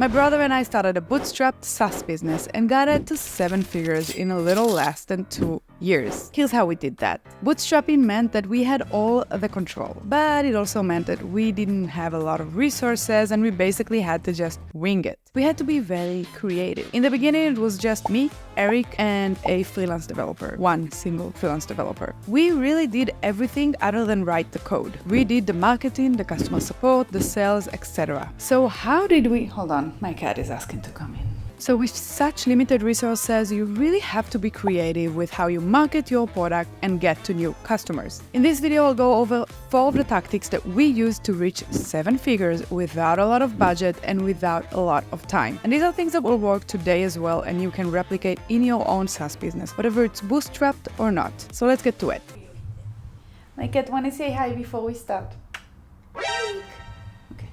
My brother and I started a bootstrapped SaaS business and got it to 7 figures in a little less than 2 years. Here's how we did that. Bootstrapping meant that we had all the control, but it also meant that we didn't have a lot of resources and we basically had to just wing it. We had to be very creative. In the beginning, it was just me, Eric, and a freelance developer, one single freelance developer. We really did everything other than write the code. We did the marketing, the customer support, the sales, etc. So how did we... Hold on, my cat is asking to come in. So with such limited resources, you really have to be creative with how you market your product and get to new customers. In this video, I'll go over 4 of the tactics that we use to reach 7 figures without a lot of budget and without a lot of time. And these are things that will work today as well, and you can replicate in your own SaaS business, whether it's bootstrapped or not. So let's get to it. My cat, want to say hi before we start?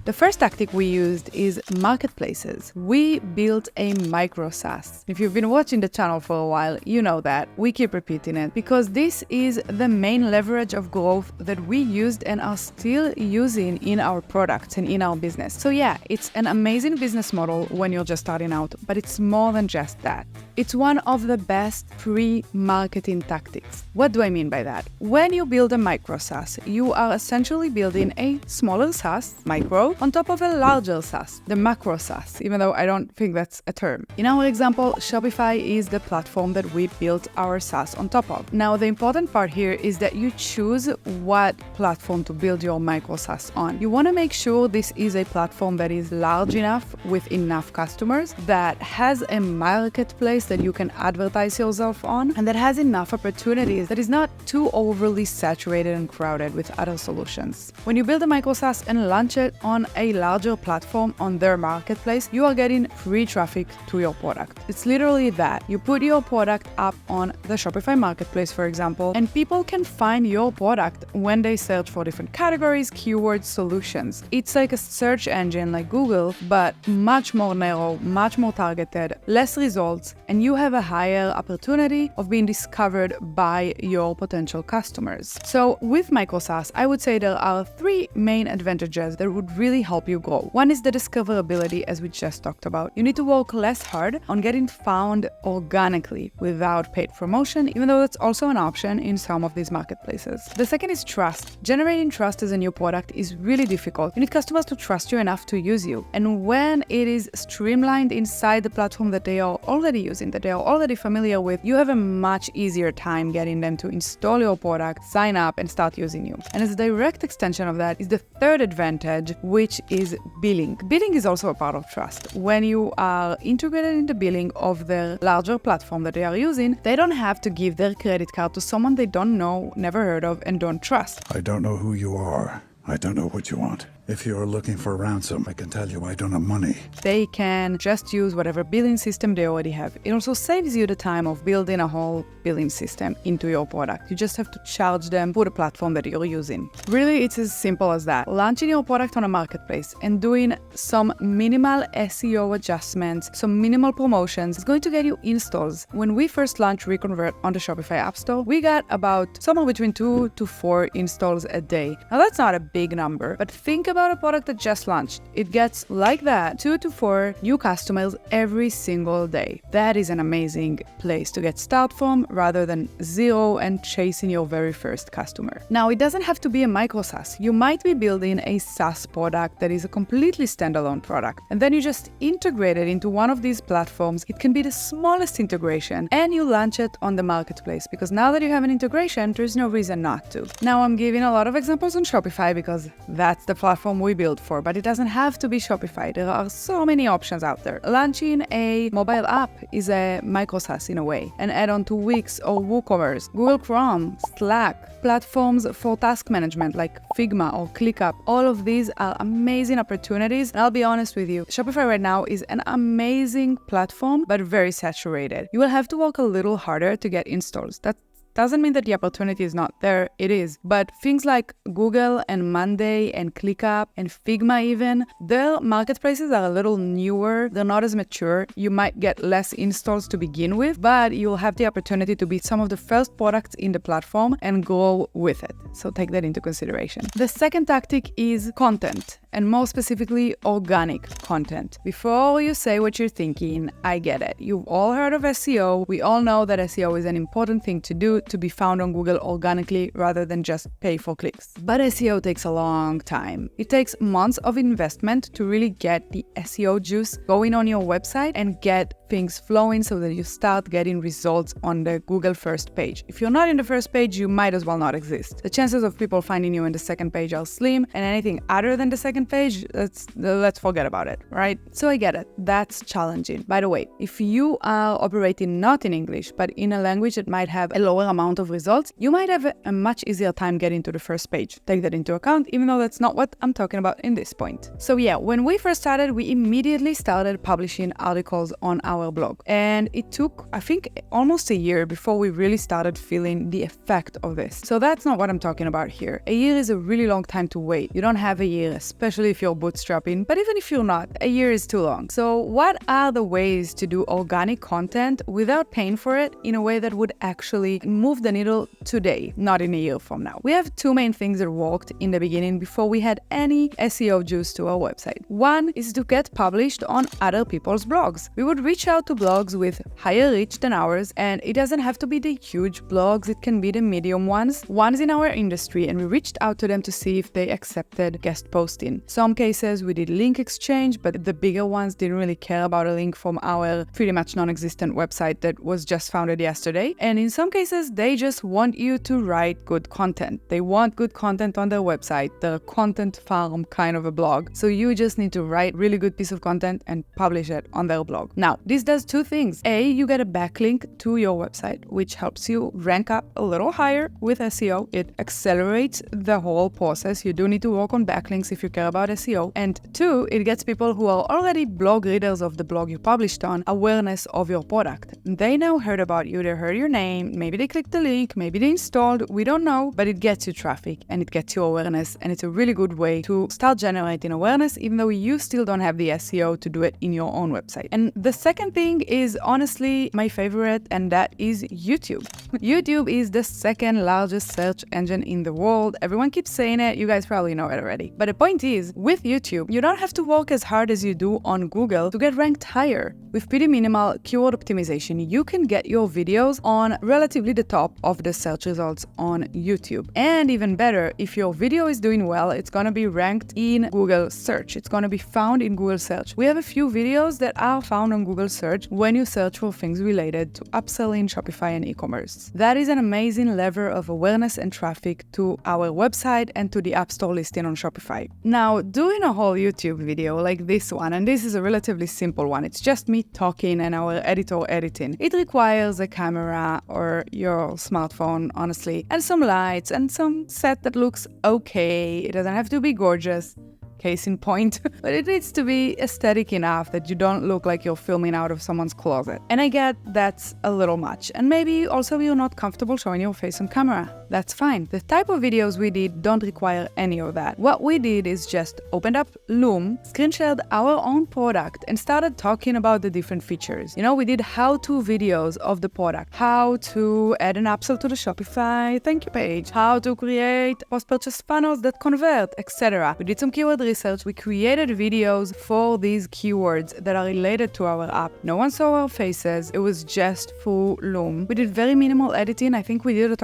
The first tactic we used is marketplaces. We built a micro SaaS. If you've been watching the channel for a while, you know that. We keep repeating it because this is the main leverage of growth that we used and are still using in our products and in our business. So yeah, it's an amazing business model when you're just starting out, but it's more than just that. It's one of the best pre-marketing tactics. What do I mean by that? When you build a micro SaaS, you are essentially building a smaller SaaS, micro, on top of a larger SaaS, the macro SaaS, even though I don't think that's a term. In our example, Shopify is the platform that we built our SaaS on top of. Now, the important part here is that you choose what platform to build your micro SaaS on. You want to make sure this is a platform that is large enough with enough customers, that has a marketplace that you can advertise yourself on, and that has enough opportunities, that is not too overly saturated and crowded with other solutions. When you build a micro SaaS and launch it on a larger platform on their marketplace, you are getting free traffic to your product. It's literally that. You put your product up on the Shopify marketplace, for example, and people can find your product when they search for different categories, keywords, solutions. It's like a search engine like Google, but much more narrow, much more targeted, less results, and you have a higher opportunity of being discovered by your potential customers. So with micro SaaS, I would say there are 3 main advantages that would really help you grow. One is the discoverability, as we just talked about. You need to work less hard on getting found organically without paid promotion, even though that's also an option in some of these marketplaces. The second is trust. Generating trust as a new product is really difficult. You need customers to trust you enough to use you. And when it is streamlined inside the platform that they are already using, that they are already familiar with, you have a much easier time getting them to install your product, sign up, and start using you. And as a direct extension of that is the third advantage, which is billing. Billing is also a part of trust. When you are integrated in the billing of the larger platform that they are using, they don't have to give their credit card to someone they don't know, never heard of, and don't trust. I don't know who you are. I don't know what you want. If you're looking for ransom, I can tell you I don't have money. They can just use whatever billing system they already have. It also saves you the time of building a whole billing system into your product. You just have to charge them for the platform that you're using. Really, it's as simple as that. Launching your product on a marketplace and doing some minimal SEO adjustments, some minimal promotions is going to get you installs. When we first launched Reconvert on the Shopify App Store, we got about somewhere between 2 to 4 installs a day. Now that's not a big number, but think about a product that just launched. It gets like that, 2 to 4 new customers every single day. That is an amazing place to get started from rather than 0 and chasing your very first customer. Now, it doesn't have to be a micro SaaS. You might be building a SaaS product that is a completely standalone product, and then you just integrate it into one of these platforms. It can be the smallest integration, and you launch it on the marketplace, because now that you have an integration, there's no reason not to. Now, I'm giving a lot of examples on Shopify because that's the platform we built for, but it doesn't have to be Shopify. There are so many options out there. Launching a mobile app is a micro SaaS in a way, an add-on to Wix or WooCommerce, Google Chrome, Slack, platforms for task management like Figma or ClickUp. All of these are amazing opportunities. And I'll be honest with you, Shopify right now is an amazing platform, but very saturated. You will have to work a little harder to get installs. That doesn't mean that the opportunity is not there, it is. But things like Google and Monday and ClickUp and Figma even, their marketplaces are a little newer, they're not as mature. You might get less installs to begin with, but you'll have the opportunity to be some of the first products in the platform and grow with it. So take that into consideration. The second tactic is content. and more specifically, organic content. Before you say what you're thinking, I get it. You've all heard of SEO. We all know that SEO is an important thing to do to be found on Google organically rather than just pay for clicks. But SEO takes a long time. It takes months of investment to really get the SEO juice going on your website and get things flowing so that you start getting results on the Google first page. If you're not in the first page, you might as well not exist. The chances of people finding you in the second page are slim, and anything other than the second page, let's forget about it, right? So I get it. That's challenging. By the way, if you are operating not in English, but in a language that might have a lower amount of results, you might have a much easier time getting to the first page. Take that into account, even though that's not what I'm talking about in this point. So yeah, when we first started, we immediately started publishing articles on our blog. And it took, I think, almost a year before we really started feeling the effect of this. So that's not what I'm talking about here. A year is a really long time to wait. You don't have a year, especially if you're bootstrapping, but even if you're not, a year is too long. So what are the ways to do organic content without paying for it in a way that would actually move the needle today, not in a year from now? We have two main things that worked in the beginning before we had any SEO juice to our website. One is to get published on other people's blogs. We would reach out to blogs with higher reach than ours, and it doesn't have to be the huge blogs, it can be the medium ones in our industry, and we reached out to them to see if they accepted guest posting. Some cases we did link exchange, but the bigger ones didn't really care about a link from our pretty much non-existent website that was just founded yesterday. And in some cases, they just want you to write good content. They want good content on their website. They're a content farm kind of a blog. So you just need to write really good piece of content and publish it on their blog. Now, this does two things. A, you get a backlink to your website, which helps you rank up a little higher with SEO. It accelerates the whole process. You do need to work on backlinks if you care about SEO. And two, it gets people who are already blog readers of the blog you published on awareness of your product. They now heard about you, they heard your name, maybe they clicked the link, maybe they installed, we don't know, but it gets you traffic and it gets you awareness, and it's a really good way to start generating awareness even though you still don't have the SEO to do it in your own website. And the second thing is honestly my favorite, and that is YouTube. YouTube is the second largest search engine in the world. Everyone keeps saying it, you guys probably know it already. But the point is, with YouTube, you don't have to work as hard as you do on Google to get ranked higher. With pretty minimal keyword optimization, you can get your videos on relatively the top of the search results on YouTube. And even better, if your video is doing well, it's gonna be ranked in Google search. It's gonna be found in Google search. We have a few videos that are found on Google search when you search for things related to upselling, Shopify, and e-commerce. That is an amazing lever of awareness and traffic to our website and to the App Store listing on Shopify. Now, doing a whole YouTube video like this one, and this is a relatively simple one, it's just me talking and our editor editing. It requires a camera or your smartphone, honestly, and some lights and some set that looks okay. It doesn't have to be gorgeous. Case in point, but it needs to be aesthetic enough that you don't look like you're filming out of someone's closet. And I get that's a little much. And maybe also you're not comfortable showing your face on camera. That's fine. The type of videos we did don't require any of that. What we did is just opened up Loom, screen shared our own product, and started talking about the different features. We did how-to videos of the product, how to add an upsell to the Shopify thank you page, how to create post-purchase funnels that convert, etc. We did some keyword research. We created videos for these keywords that are related to our app. No one saw our faces. It was just through Loom. We did very minimal editing. I think we did it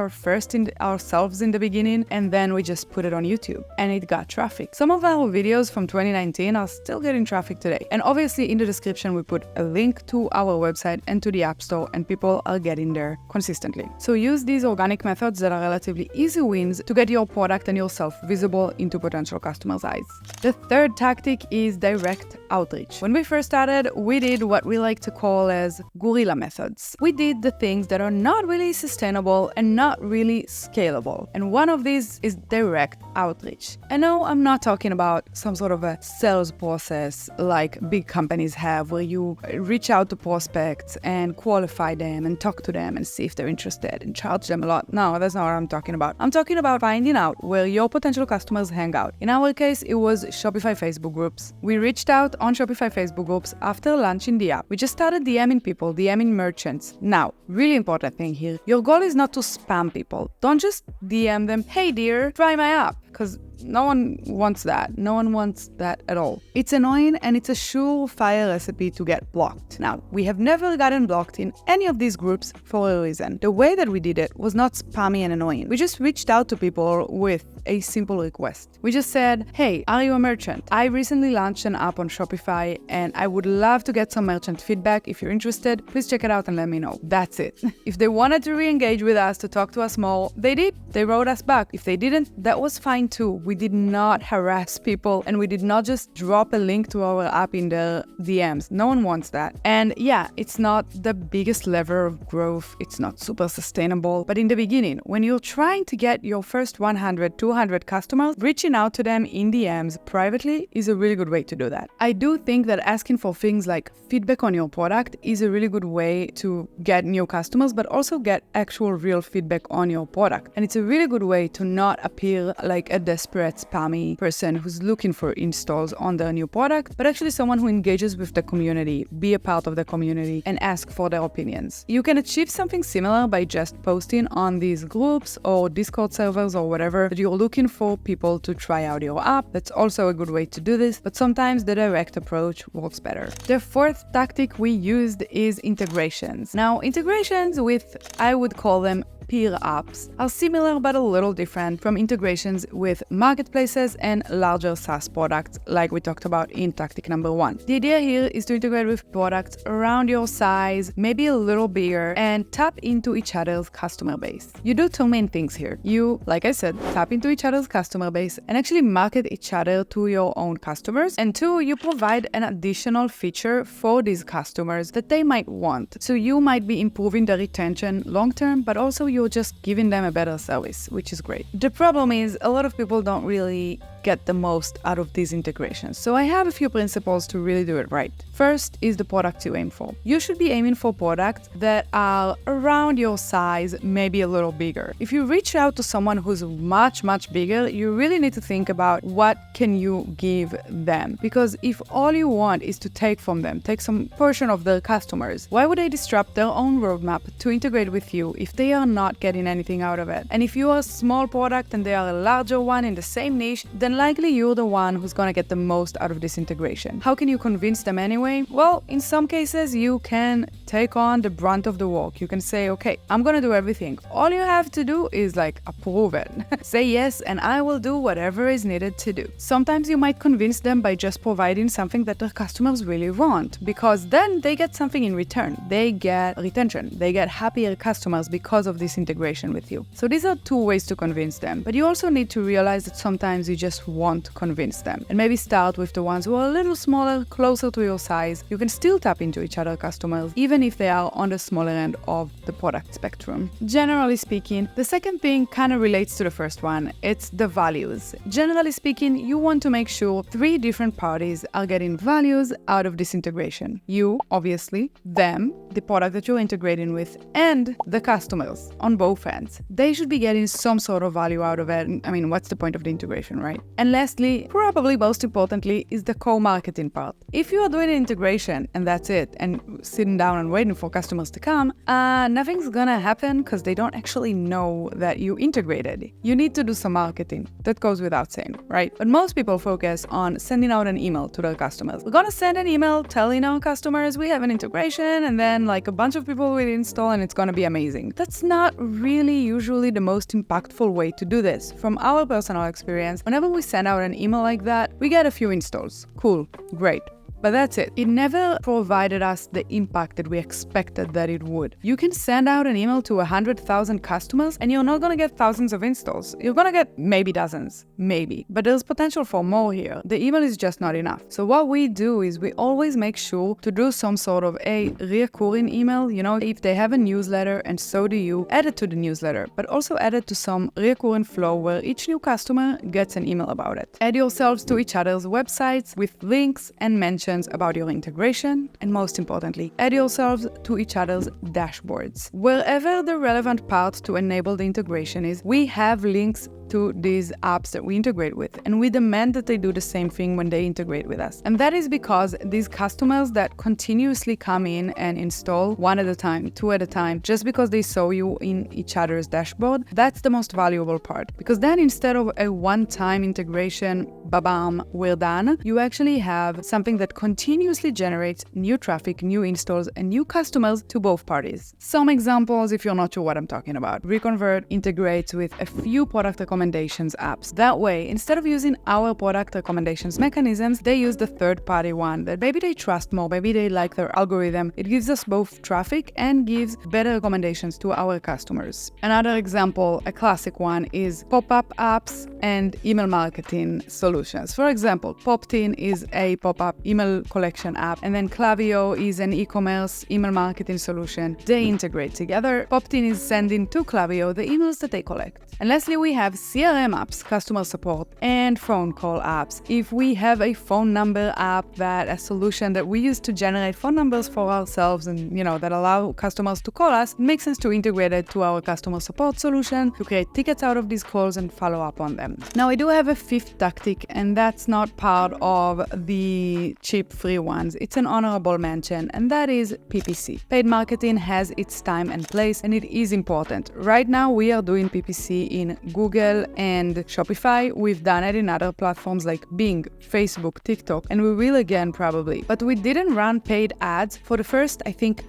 ourselves in the beginning, and then we just put it on YouTube, and it got traffic. Some of our videos from 2019 are still getting traffic today. And obviously in the description we put a link to our website and to the App Store, and people are getting there consistently. So use these organic methods that are relatively easy wins to get your product and yourself visible into potential customers' eyes. The third tactic is direct outreach. When we first started, we did what we like to call as guerrilla methods. We did the things that are not really sustainable and not really scalable. And one of these is direct outreach. I know I'm not talking about some sort of a sales process like big companies have, where you reach out to prospects and qualify them and talk to them and see if they're interested and charge them a lot. No, that's not what I'm talking about. I'm talking about finding out where your potential customers hang out. In our case, it was Shopify Facebook groups. We reached out on Shopify Facebook groups after launching the app. We just started DMing people, DMing merchants. Now, really important thing here, your goal is not to spam people. Don't just DM them, hey dear, try my app, because No one wants that. No one wants that at all. It's annoying and it's a surefire recipe to get blocked. Now, we have never gotten blocked in any of these groups for a reason. The way that we did it was not spammy and annoying. We just reached out to people with a simple request. We just said, hey, are you a merchant? I recently launched an app on Shopify and I would love to get some merchant feedback. If you're interested, please check it out and let me know. That's it. If they wanted to re-engage with us, to talk to us more, they did. They wrote us back. If they didn't, that was fine too. We did not harass people and we did not just drop a link to our app in their DMs. No one wants that. And yeah, it's not the biggest lever of growth. It's not super sustainable. But in the beginning, when you're trying to get your first 100, 200 customers, reaching out to them in DMs privately is a really good way to do that. I do think that asking for things like feedback on your product is a really good way to get new customers, but also get actual real feedback on your product. And it's a really good way to not appear like a desperate spammy person who's looking for installs on their new product, but actually someone who engages with the community, be a part of the community, and ask for their opinions. You can achieve something similar by just posting on these groups or Discord servers or whatever that you're looking for people to try out your app. That's also a good way to do this, but sometimes the direct approach works better. The fourth tactic we used is integrations. Now, integrations with, I would call them peer apps, are similar but a little different from integrations with marketplaces and larger SaaS products like we talked about in tactic number 1. The idea here is to integrate with products around your size, maybe a little bigger, and tap into each other's customer base. You do two main things here. You, like I said, tap into each other's customer base and actually market each other to your own customers. And two, you provide an additional feature for these customers that they might want. So you might be improving the retention long term, but also you're just giving them a better service, which is great. The problem is a lot of people don't really get the most out of these integrations. So I have a few principles to really do it right. First is the product you aim for. You should be aiming for products that are around your size, maybe a little bigger. If you reach out to someone who's much, much bigger, you really need to think about what can you give them. Because if all you want is to take from them, take some portion of their customers, why would they disrupt their own roadmap to integrate with you if they are not getting anything out of it? And if you are a small product and they are a larger one in the same niche, then likely you're the one who's gonna get the most out of this integration. How can you convince them anyway? Well, in some cases, you can take on the brunt of the work. You can say, okay, I'm gonna do everything. All you have to do is approve it. Say yes, and I will do whatever is needed to do. Sometimes you might convince them by just providing something that their customers really want, because then they get something in return. They get retention. They get happier customers because of this integration with you. So these are two ways to convince them. But you also need to realize that sometimes you just won't convince them. And maybe start with the ones who are a little smaller, closer to your size. You can still tap into each other's customers, even if they are on the smaller end of the product spectrum. Generally speaking, the second thing kind of relates to the first one. It's the values. Generally speaking, you want to make sure 3 different parties are getting values out of this integration. You, obviously, them, the product that you're integrating with, and the customers on both ends. They should be getting some sort of value out of it. I mean, what's the point of the integration, right? And lastly, probably most importantly, is the co-marketing part. If you are doing an integration and that's it, and sitting down and waiting for customers to come, nothing's gonna happen because they don't actually know that you integrated. You need to do some marketing. That goes without saying, right? But most people focus on sending out an email to their customers. We're gonna send an email telling our customers we have an integration, and then a bunch of people will install and it's gonna be amazing. That's not really usually the most impactful way to do this. From our personal experience, whenever we send out an email like that, we get a few installs. Cool, great. But that's it. It never provided us the impact that we expected that it would. You can send out an email to 100,000 customers and you're not going to get thousands of installs. You're going to get maybe dozens, maybe. But there's potential for more here. The email is just not enough. So what we do is we always make sure to do some sort of a recurring email. If they have a newsletter and so do you, add it to the newsletter, but also add it to some recurring flow where each new customer gets an email about it. Add yourselves to each other's websites with links and mentions about your integration, and most importantly, add yourselves to each other's dashboards. Wherever the relevant part to enable the integration is, we have links to these apps that we integrate with, and we demand that they do the same thing when they integrate with us. And that is because these customers that continuously come in and install one at a time, two at a time, just because they saw you in each other's dashboard, that's the most valuable part. Because then instead of a one-time integration, ba-bam, we're done, you actually have something that continuously generates new traffic, new installs, and new customers to both parties. Some examples, if you're not sure what I'm talking about. Reconvert integrates with a few product recommendations apps. That way, instead of using our product recommendations mechanisms, they use the third-party one that maybe they trust more, maybe they like their algorithm. It gives us both traffic and gives better recommendations to our customers. Another example, a classic one, is pop-up apps and email marketing solutions. For example, Poptin is a pop-up email collection app, and then Klaviyo is an e-commerce email marketing solution. They integrate together. Poptin is sending to Klaviyo the emails that they collect. And lastly, we have CRM apps, customer support, and phone call apps. If we have a phone number app, a solution that we use to generate phone numbers for ourselves and, that allow customers to call us, it makes sense to integrate it to our customer support solution to create tickets out of these calls and follow up on them. Now, I do have a fifth tactic, and that's not part of the cheap free ones. It's an honorable mention, and that is PPC. Paid marketing has its time and place, and it is important. Right now, we are doing PPC in Google and Shopify. We've done it in other platforms like Bing, Facebook, TikTok, and we will again probably. But we didn't run paid ads for the first,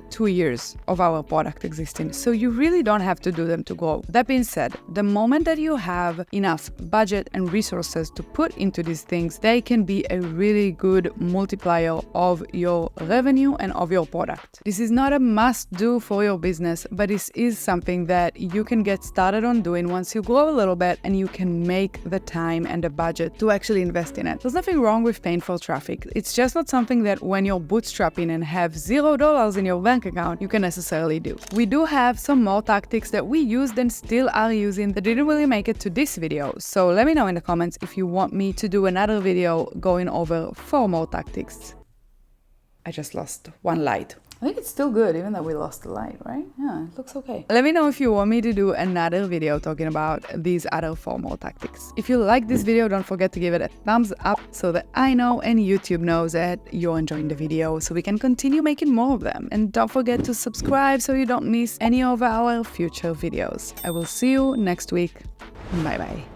2 years of our product existing. So you really don't have to do them to grow. That being said, the moment that you have enough budget and resources to put into these things, they can be a really good multiplier of your revenue and of your product. This is not a must-do for your business, but this is something that you can get started on doing once you grow a little bit and you can make the time and the budget to actually invest in it. There's nothing wrong with paying for traffic. It's just not something that when you're bootstrapping and have $0 in your bank account, you can necessarily do. We do have some more tactics that we used and still are using that didn't really make it to this video. So let me know in the comments if you want me to do another video going over 4 more tactics. I just lost one light. I think it's still good, even though we lost the light, right? Yeah, it looks okay. Let me know if you want me to do another video talking about these other 4 more tactics. If you like this video, don't forget to give it a thumbs up so that I know and YouTube knows that you're enjoying the video so we can continue making more of them. And don't forget to subscribe so you don't miss any of our future videos. I will see you next week. Bye bye.